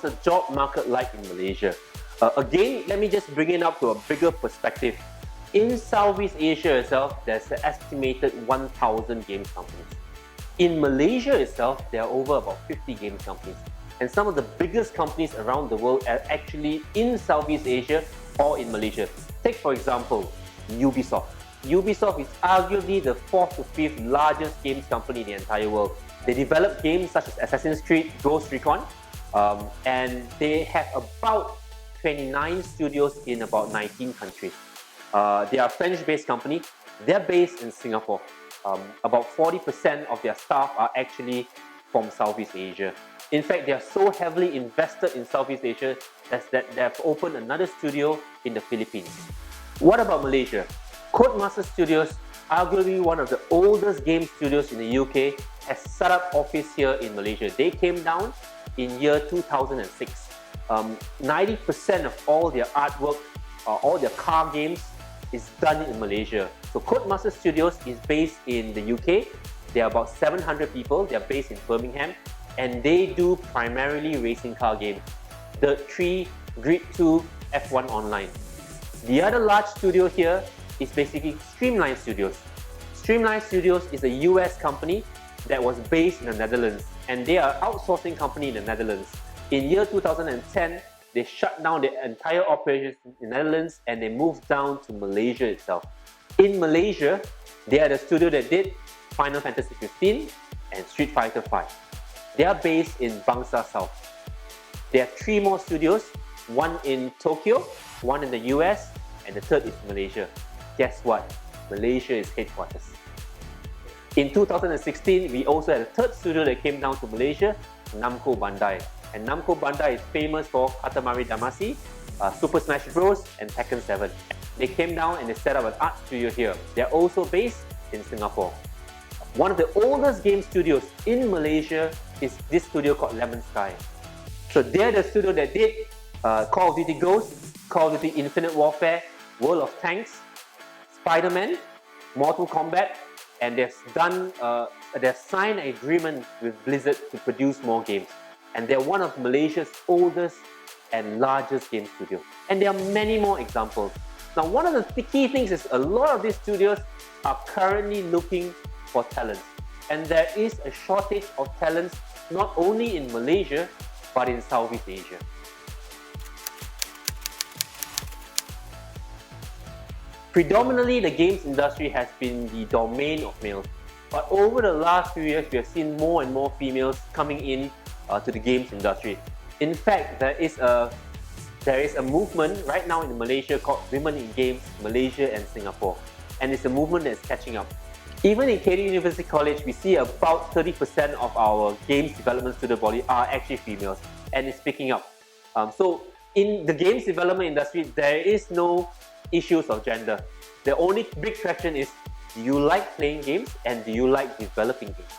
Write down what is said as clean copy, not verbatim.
the job market like in Malaysia? Again, let me just bring it up to a bigger perspective. In Southeast Asia itself, there's an estimated 1,000 games companies. In Malaysia itself, there are over about 50 games companies. And some of the biggest companies around the world are actually in Southeast Asia or in Malaysia. Take for example, Ubisoft. Ubisoft is arguably the 4th to 5th largest games company in the entire world. They develop games such as Assassin's Creed, Ghost Recon, and they have about 29 studios in about 19 countries. They are a French-based company. They're based in Singapore. About 40% of their staff are actually from Southeast Asia. In fact, they are so heavily invested in Southeast Asia that they have opened another studio in the Philippines. What about Malaysia? Codemasters Studios, arguably one of the oldest game studios in the UK, has set up office here in Malaysia. They came down in year 2006. 90% of all their artwork, all their car games is done in Malaysia. So Codemasters Studios is based in the UK. There are about 700 people. They are based in Birmingham, and they do primarily racing car games. Dirt 3, Grid 2, F1 Online. The other large studio here is basically Streamline Studios. Streamline Studios is a US company that was based in the Netherlands, and they are an outsourcing company in the Netherlands. In year 2010, they shut down the entire operations in the Netherlands and they moved down to Malaysia itself. In Malaysia, they are the studio that did Final Fantasy 15 and Street Fighter 5. They are based in Bangsa South. They have 3 more studios, one in Tokyo, one in the US, and the third is Malaysia. Guess what? Malaysia is headquarters. In 2016, we also had a third studio that came down to Malaysia, Namco Bandai. And Namco Bandai is famous for Katamari Damacy, Super Smash Bros, and Tekken 7. They came down and they set up an art studio here. They're also based in Singapore. One of the oldest game studios in Malaysia is this studio called Lemon Sky. So they're the studio that did Call of Duty Ghosts, Call of Duty Infinite Warfare, World of Tanks, Spider-Man, Mortal Kombat, and they've signed an agreement with Blizzard to produce more games. And they're one of Malaysia's oldest and largest game studios. And there are many more examples. Now, one of the key things is a lot of these studios are currently looking for talent. And there is a shortage of talents not only in Malaysia, but in Southeast Asia. Predominantly, the games industry has been the domain of males. But over the last few years, we have seen more and more females coming in to the games industry. In fact, there is a movement right now in Malaysia called Women in Games, Malaysia and Singapore. And it's a movement that's catching up. Even in KD University College, we see about 30% of our games development student body are actually females, and it's picking up. So in the games development industry, there is no issues of gender. The only big question is, do you like playing games and do you like developing games?